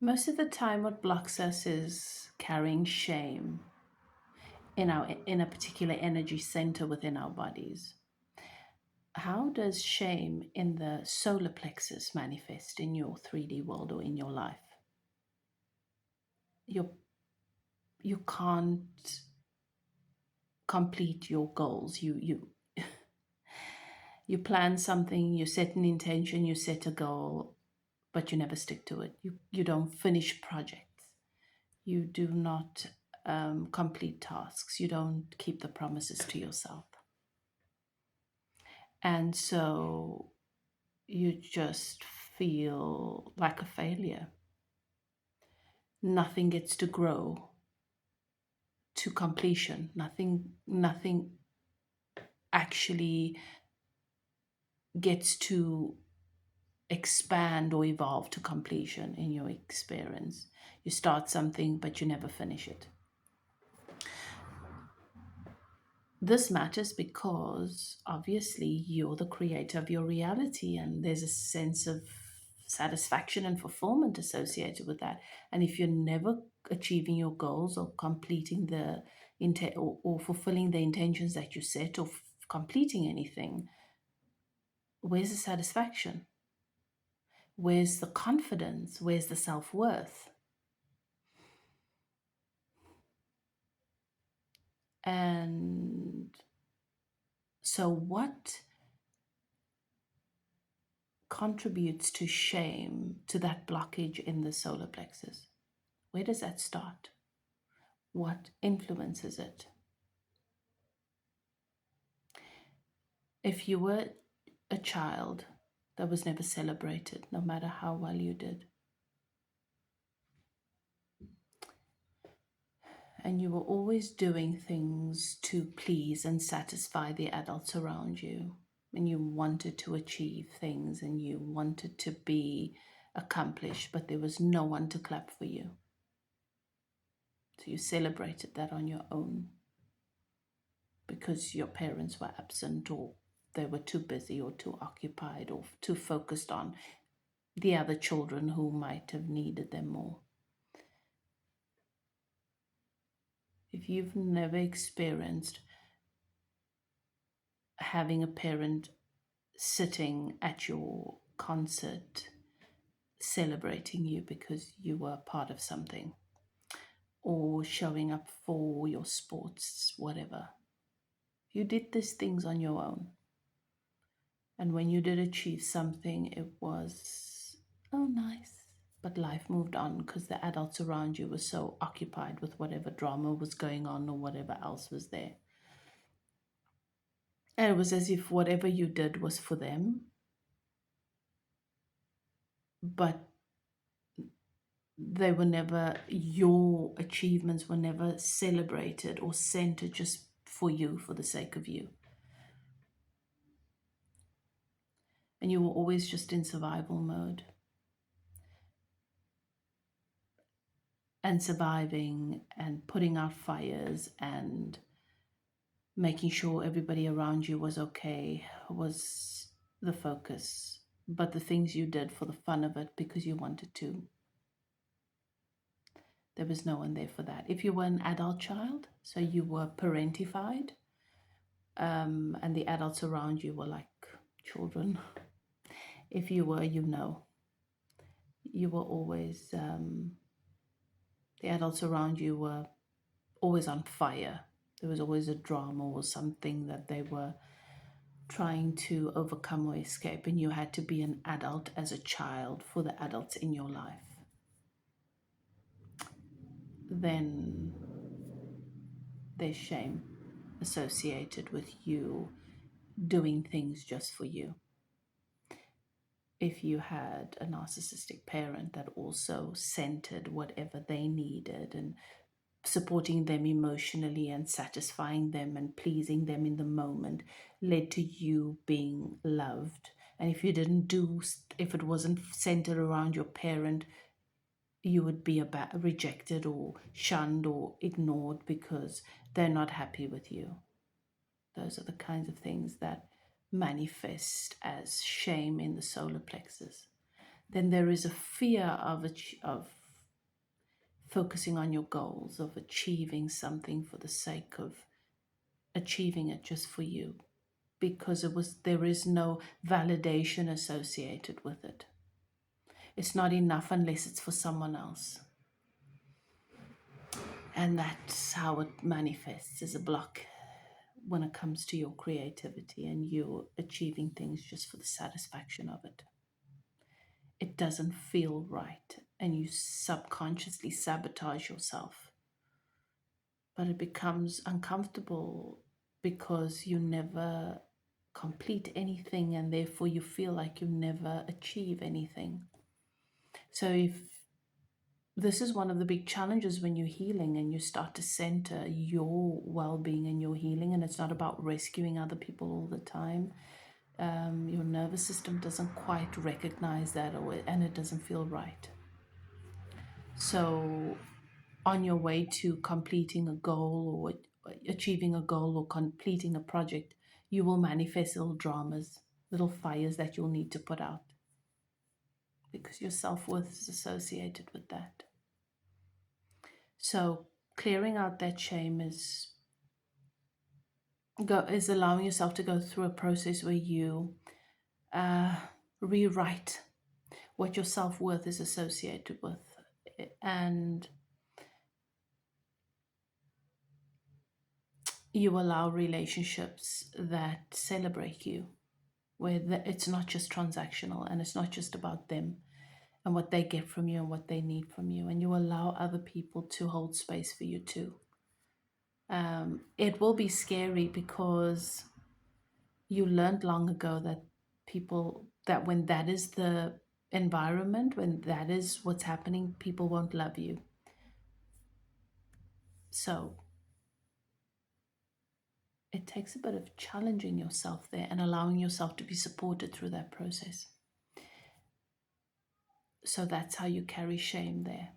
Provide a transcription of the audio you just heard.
Most of the time, what blocks us is carrying shame in a particular energy center within our bodies. How does shame in the solar plexus manifest in your 3D world or in your life? You you can't complete your goals. You plan something, you set an intention, you set a goal, but you never stick to it. You don't finish projects. You do not complete tasks. You don't keep the promises to yourself. And so you just feel like a failure. Nothing gets to grow to completion. Nothing actually gets to expand or evolve to completion in your experience. You start something, but you never finish it. This matters because obviously you're the creator of your reality, and there's a sense of satisfaction and fulfillment associated with that. And if you're never achieving your goals or completing the or fulfilling the intentions that you set, or completing anything, where's the satisfaction? Where's the confidence? Where's the self-worth? And so what contributes to shame, to that blockage in the solar plexus? Where does that start? What influences it? If you were a child that was never celebrated, no matter how well you did, and you were always doing things to please and satisfy the adults around you, and you wanted to achieve things and you wanted to be accomplished, but there was no one to clap for you. So you celebrated that on your own because your parents were absent, or they were too busy or too occupied or too focused on the other children who might have needed them more. If you've never experienced having a parent sitting at your concert celebrating you because you were part of something, or showing up for your sports, whatever, you did these things on your own. And when you did achieve something, it was, oh, nice. But life moved on because the adults around you were so occupied with whatever drama was going on or whatever else was there. And it was as if whatever you did was for them, but they were never, your achievements were never celebrated or centered just for you, for the sake of you. And you were always just in survival mode. And surviving and putting out fires and making sure everybody around you was okay was the focus. But the things you did for the fun of it because you wanted to, there was no one there for that. If you were an adult child, so you were parentified, and the adults around you were like children. If you were, you were always, the adults around you were always on fire. There was always a drama or something that they were trying to overcome or escape, and you had to be an adult as a child for the adults in your life. Then there's shame associated with you doing things just for you. If you had a narcissistic parent that also centered whatever they needed and supporting them emotionally and satisfying them and pleasing them in the moment led to you being loved. And if you didn't do, if it wasn't centered around your parent, you would be rejected or shunned or ignored because they're not happy with you. Those are the kinds of things that manifest as shame in the solar plexus. Then there is a fear of focusing on your goals, of achieving something for the sake of achieving it just for you, because there is no validation associated with it. It's not enough unless it's for someone else. And that's how it manifests as a block when it comes to your creativity and you achieving things just for the satisfaction of it. It doesn't feel right, and you subconsciously sabotage yourself. But it becomes uncomfortable because you never complete anything, and therefore you feel like you never achieve anything. So if this is one of the big challenges when you're healing and you start to center your well-being and your healing, and it's not about rescuing other people all the time. Your nervous system doesn't quite recognize that, and it doesn't feel right. So on your way to completing a goal or achieving a goal or completing a project, you will manifest little dramas, little fires that you'll need to put out, because your self-worth is associated with that. So clearing out that shame is allowing yourself to go through a process where you rewrite what your self-worth is associated with, and you allow relationships that celebrate you, where it's not just transactional and it's not just about them and what they get from you and what they need from you, and you allow other people to hold space for you too. It will be scary because you learned long ago that when that is the environment, when that is what's happening, people won't love you. So it takes a bit of challenging yourself there and allowing yourself to be supported through that process. So that's how you carry shame there.